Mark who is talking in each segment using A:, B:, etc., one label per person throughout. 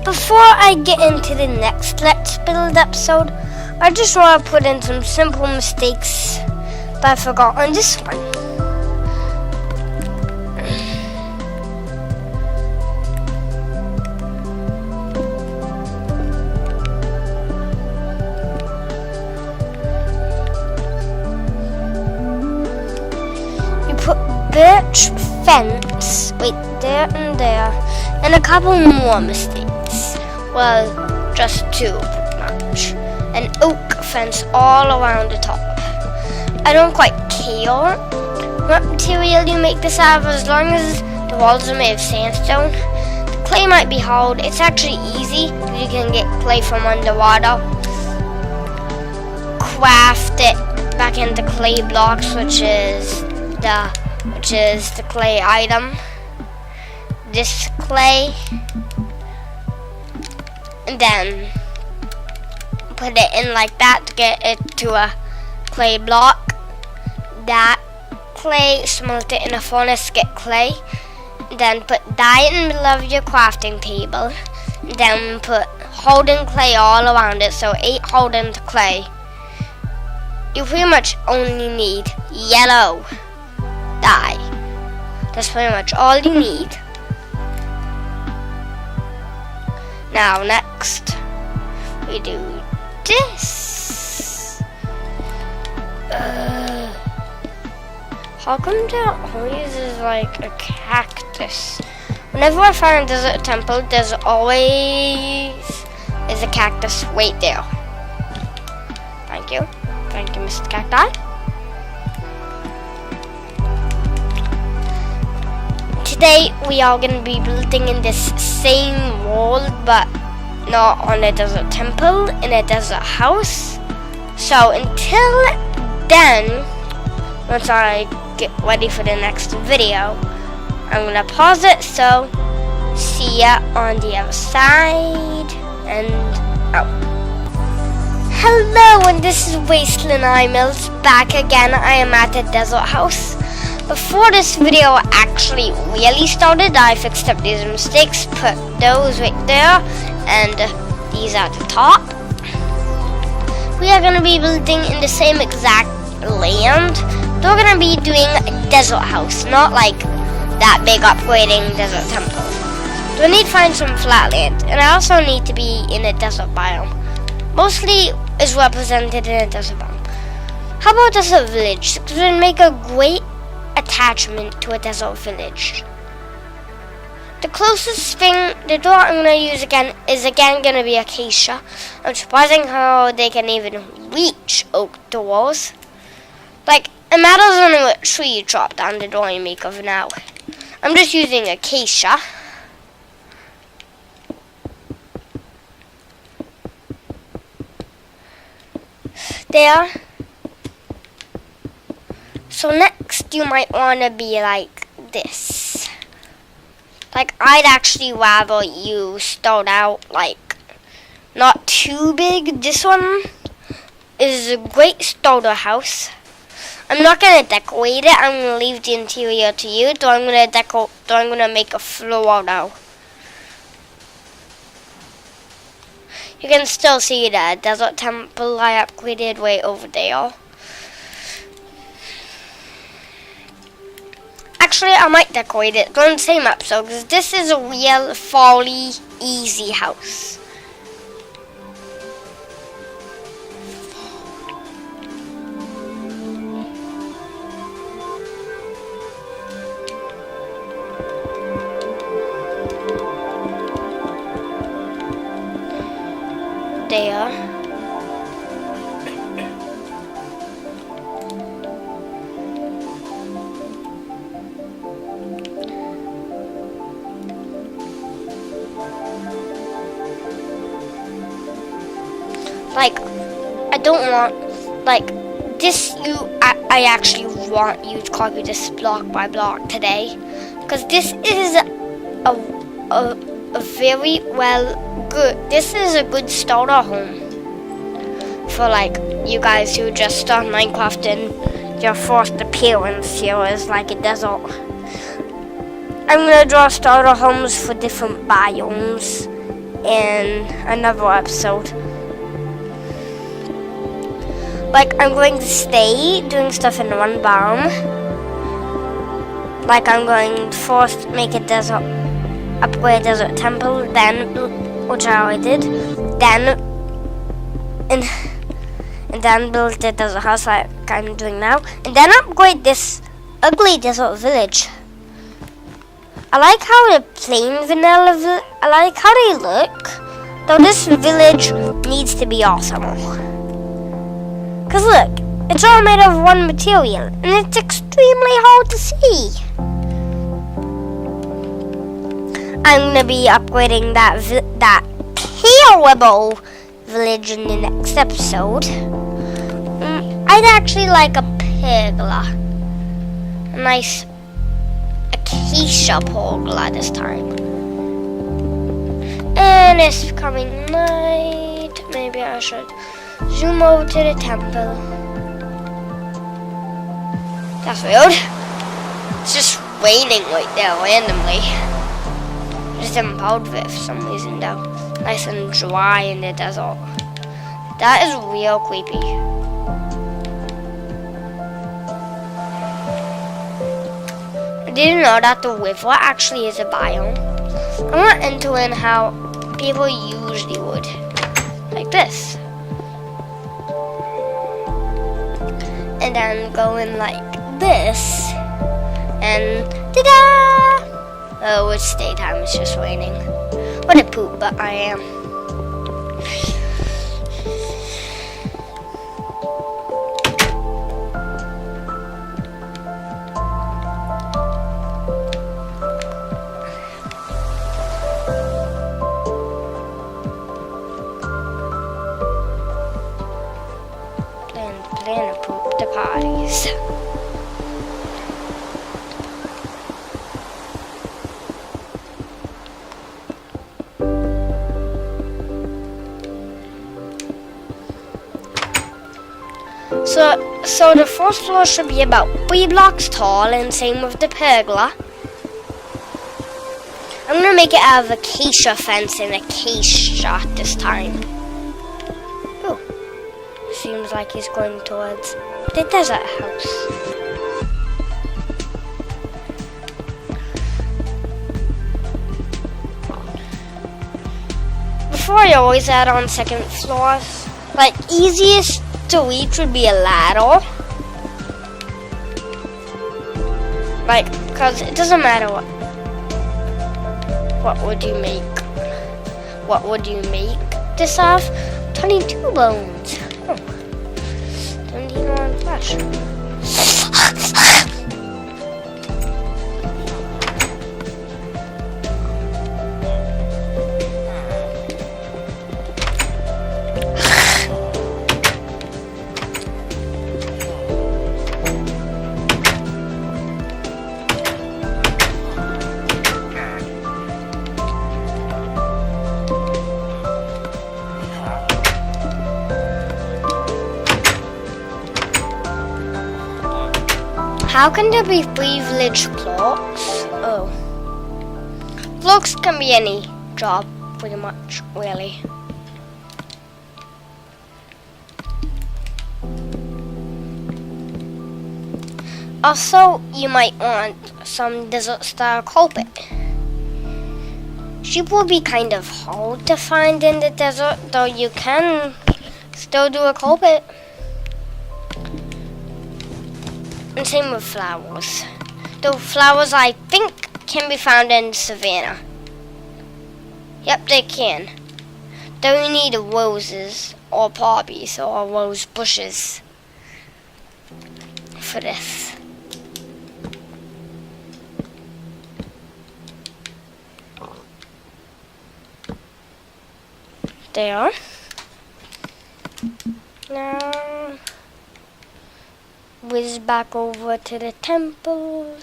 A: before I get into the next Let's Build episode, I just want to put in some simple mistakes that I forgot on this one. You put birch fence right there and there, and a couple more mistakes. Well, just two pretty much. An oak fence all around the top. I don't quite care what material you make this out of, as long as the walls are made of sandstone. The clay might be hard. It's actually easy. You can get clay from underwater, craft it back into clay blocks, which is the clay item. This clay, and then put it in like that to get it to a clay block. That clay, smelt it in a furnace to get clay. Then put that in the middle of your crafting table. Then put hardened clay all around it, so 8 hardened clay. You pretty much only need yellow dye. That's pretty much all you need. Now next, we do this. How come there always is like a cactus? Whenever I find a desert temple, there's always a cactus right there. Thank you, Mr. Cacti. Today we are going to be building in this same world, but not on a desert temple, in a desert house. So until then, once I get ready for the next video, I'm going to pause it, so see ya on the other side, and out. Hello, and this is Raistlin Mills back again. I am at the desert house. Before this video actually really started, I fixed up these mistakes, put those right there, and these at the top. We are going to be building in the same exact land. We're going to be doing a desert house, not like that big upgrading desert temple. We need to find some flat land, and I also need to be in a desert biome. Mostly is represented in a desert biome. How about desert village? Because it would make a great attachment to a desert village. The closest thing, the door I'm going to use is going to be acacia. I'm surprising how they can even reach oak doors. Like, it matters on what tree you chop down the door you make of now. I'm just using acacia. There. So next you might want to be like this. Like, I'd actually rather you start out like not too big. This one is a great starter house. I'm not going to decorate it. I'm going to leave the interior to you. So I'm going to make a floor now. You can still see the desert temple I upgraded way over there. Actually, I might decorate it on the same episode, because this is a real folly easy house. There. Like, I don't want, like, this, I actually want you to copy this block by block today, because this is a very this is a good starter home for, like, you guys who just start Minecraft and your first appearance here is like a desert. I'm gonna draw starter homes for different biomes in another episode. Like, I'm going to stay doing stuff in one biome. Like, I'm going to first make a desert, upgrade desert temple, then, which I already did, then, and then build the desert house like I'm doing now, and then upgrade this ugly desert village. I like how the plain vanilla, I like how they look, though this village needs to be awesome. Cause look, it's all made of one material, and it's extremely hard to see. I'm gonna be upgrading that terrible village in the next episode. I'd actually like a pergola, a nice acacia pergola this time. And it's becoming night. Maybe I should zoom over to the temple. That's weird. It's just raining right there randomly. Just in Blyther for some reason though. Nice and dry in the desert. That is real creepy. I didn't know that the river actually is a biome. I want to enter in how people usually would. Like this. And then go in like this. And ta-da! Oh, it's daytime, it's just raining. What a poop, but I am. Plan to poop the parties. So the first floor should be about 3 blocks tall, and same with the pergola. I'm gonna make it out of acacia fence and acacia this time. Oh, seems like he's going towards the desert house. Before I always add on second floors, like easiest to reach would be a ladder. Like, cause it doesn't matter what would you make? What would you make this of? 22 bones. Oh. 21 flesh. How can there be 3 village clocks? Oh. Clocks can be any job, pretty much, really. Also, you might want some desert-style carpet. Sheep will be kind of hard to find in the desert, though you can still do a carpet. And same with flowers. Though flowers, I think, can be found in savannah. Yep, they can. Though you need roses or poppies or rose bushes for this. There. Now whiz back over to the temple.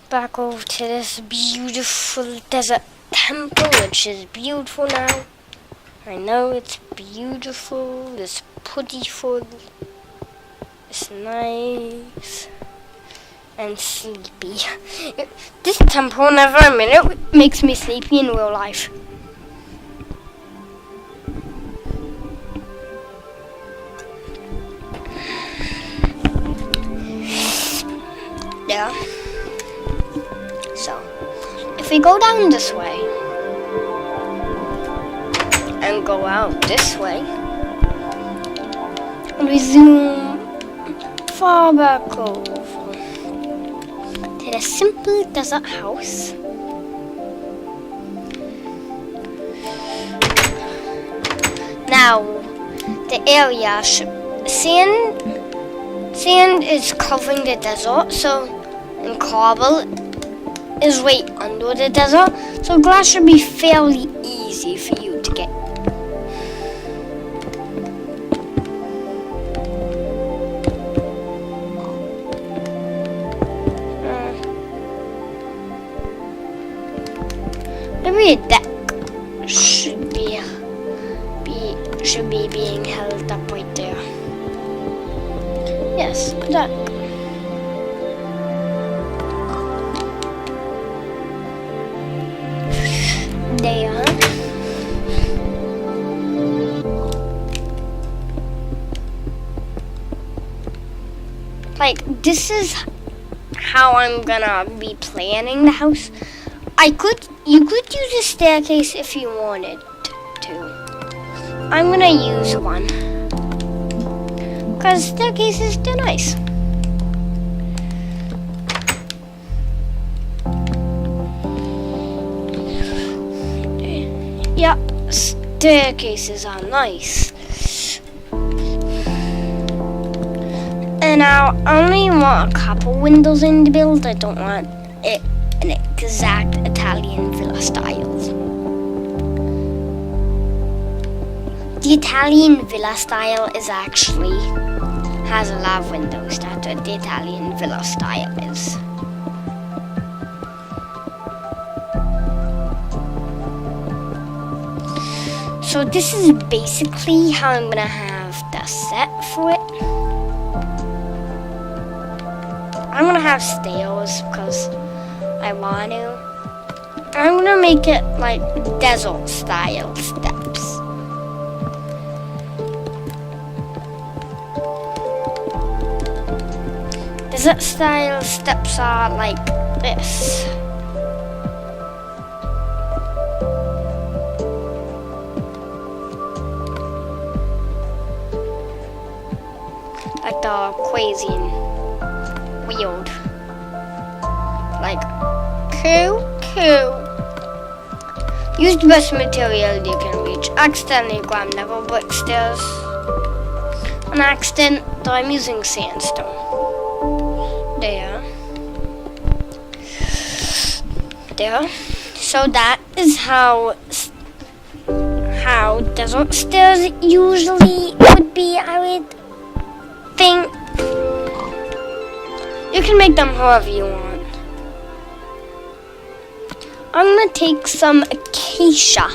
A: Back over to this beautiful desert temple, which is beautiful now. I know it's beautiful, it's prettiful, it's nice. and sleepy. This temple never a minute makes me sleepy in real life. Yeah. So, if we go down this way and go out this way, and we zoom far back over to the simple desert house. Now, the area sand is covering the desert, and cobble is right under the desert, so glass should be fairly easy for you to get. Maybe a deck should be being held up right there. Yes, a deck. There. Like, this is how I'm gonna be planning the house. You could use a staircase if you wanted to. I'm gonna use one, because staircases, they're nice. Yeah, staircases are nice. And I only want a couple windows in the build. I don't want it an exact Italian villa style. The Italian villa style has a lot of windows. That's what the Italian villa style is. So this is basically how I'm gonna have the set for it. I'm gonna have stairs because I want to. I'm gonna make it like desert style steps. Desert style steps are like this. Like the crazy and weird. Like, cool. Use the best material you can reach. Accidentally grab never brick stairs. On accident, though I'm using sandstone. There. So that is how desert stairs usually would be, I would think. You can make them however you want. I'm gonna take some acacia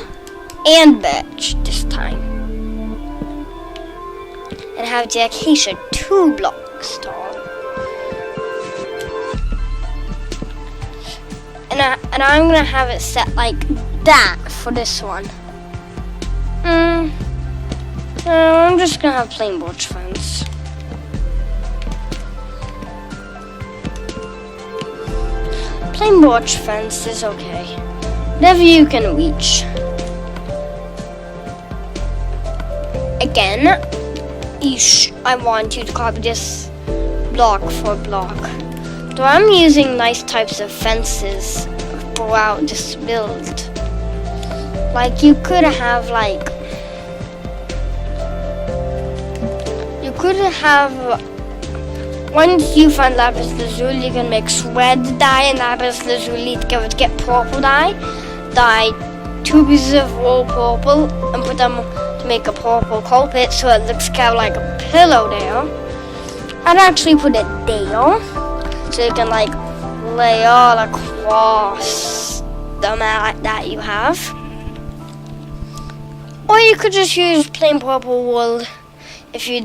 A: and birch this time, and have the acacia 2 blocks tall. And I'm gonna have it set like that for this one. I'm just gonna have plain birch fence. Plain birch fence is okay. Whatever you can reach. Again, I want you to copy this block for block. So I'm using nice types of fences throughout this build. Like you could have once you find lapis lazuli, you can mix red dye and lapis lazuli together to get purple dye. Dye 2 pieces of raw purple and put them to make a purple carpet so it looks kind of like a pillow there. I'd actually put it there so you can lay all across the mat that you have. Or you could just use plain purple wool if you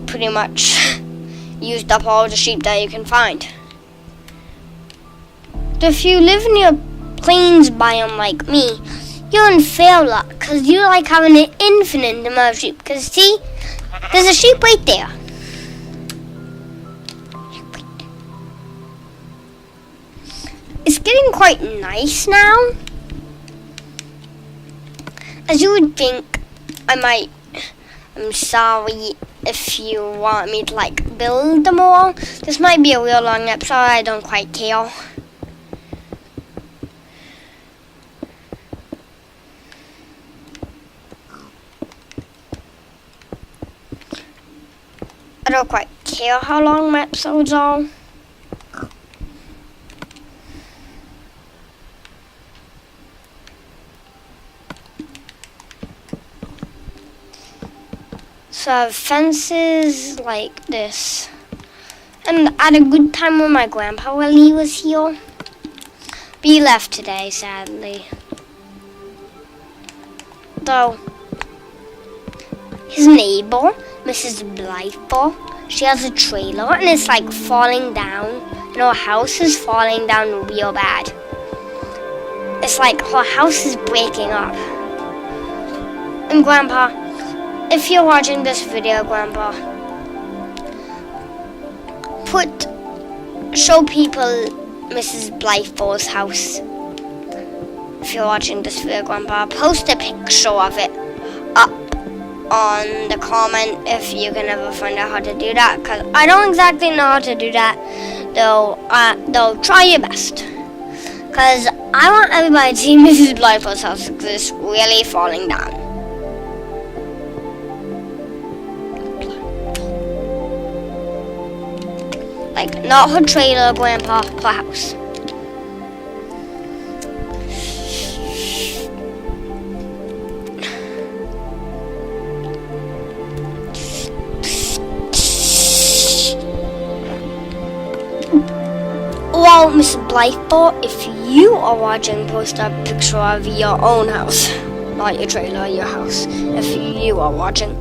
A: pretty much used up all the sheep that you can find. If you live near plains biome like me, you're in fair luck because you like having an infinite amount of sheep. Because see, there's a sheep right there. It's getting quite nice now. As you would think, I'm sorry if you want me to like build them all. This might be a real long episode, I don't quite care. I don't quite care how long my episodes are. So I have fences like this. And I had a good time with my grandpa while he was here. But he left today, sadly. Though, his neighbor, Mrs. Blyther, she has a trailer and it's like falling down. And her house is falling down real bad. It's like her house is breaking up. And Grandpa, if you're watching this video, Grandpa, show people Mrs. Blyther's house. If you're watching this video, Grandpa, post a picture of it up on the comment if you can ever find out how to do that. Because I don't exactly know how to do that, though try your best. Because I want everybody to see Mrs. Blyther's house because it's really falling down. Like, not her trailer, Grandpa, her house. Well, Mrs. Blyther, if you are watching, post a picture of your own house. Not your trailer, your house. If you are watching.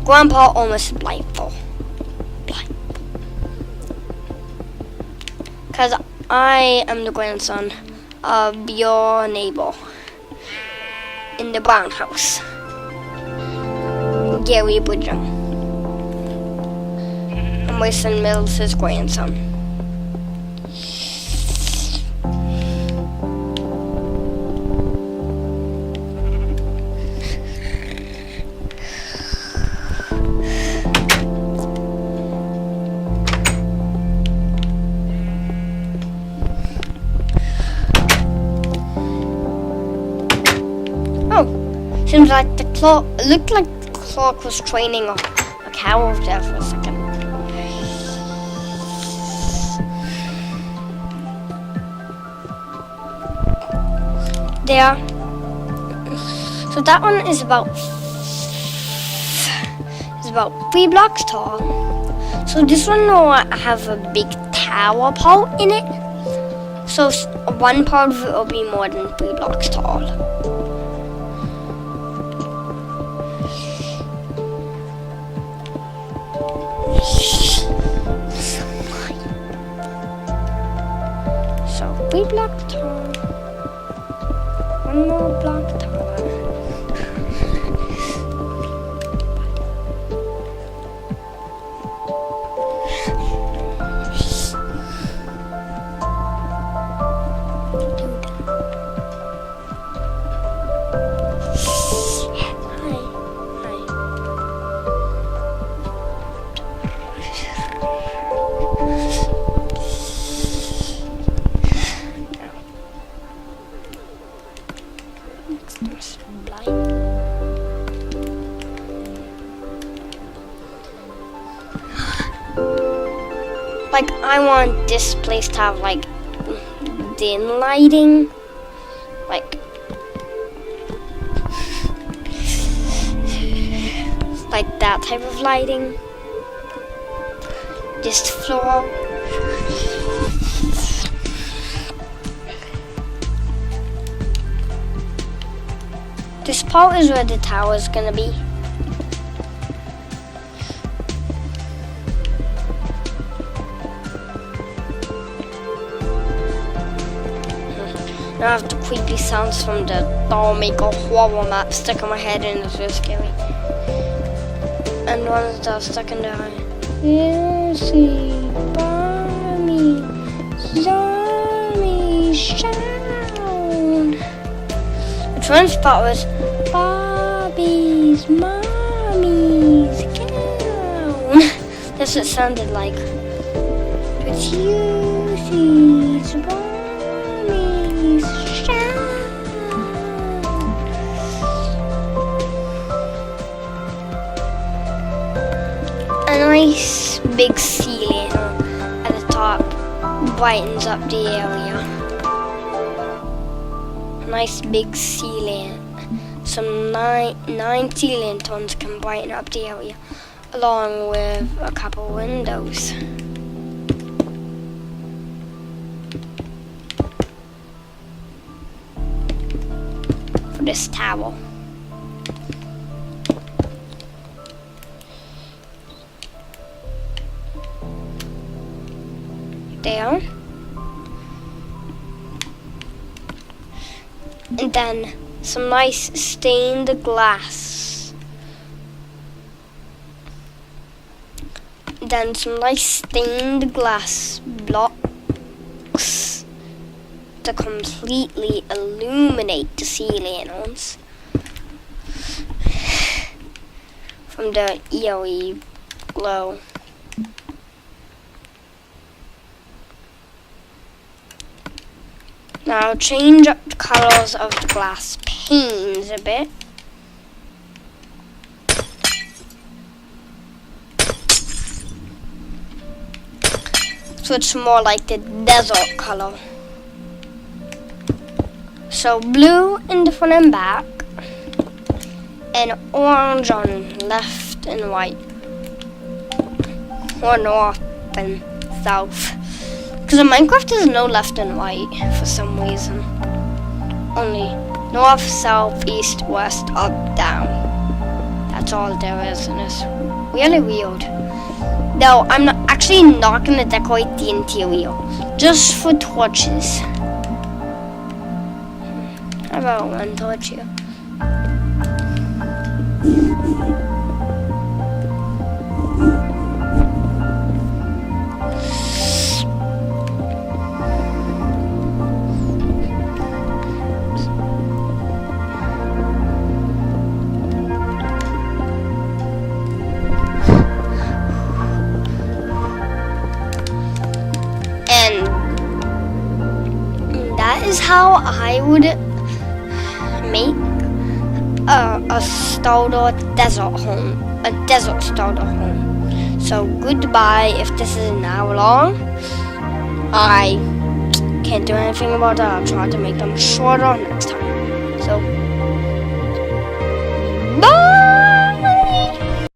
A: Grandpa or Mrs. Blyther. Because I am the grandson of your neighbor in the brown house, Gary Bridgham. I'm Raistlin, his grandson. Seems like the clock, it looked like the clock was training a cow there for a second. There. So that one is about 3 blocks tall. So this one will have a big tower part in it. So one part of it will be more than 3 blocks tall. So 3 blocks tall, 1 more block taller. Like, I want this place to have, like, dim lighting. Like that type of lighting. This floor. This part is where the tower is gonna be. I have the creepy sounds from the doll make a horror map stuck in my head and it's really scary. And one is stuck in the eye. Lucy, Barney, Zombie, Sound. The first part was Bobby's Mommy's Gown. That's what it sounded like. It's Lucy's Barney's Sound. A nice big ceiling at the top brightens up the area. A nice big ceiling. Some nine ceiling tons can brighten up the area, along with a couple windows. For this tower. There. And then some nice stained glass. Then some nice stained glass blocks to completely illuminate the ceilings from the eerie glow. Now change up the colors of the glass panes a bit. So it's more like the desert color. So blue in the front and back, and orange on left and right, or north and south. Because in Minecraft there's no left and right for some reason. Only north, south, east, west, up, down. That's all there is, and it's really weird. Though I'm actually not going to decorate the interior, just for torches. How about one torch here? That is how I would make a starter desert home, a desert starter home. So goodbye. If this is an hour long, I can't do anything about that. I'll try to make them shorter next time. So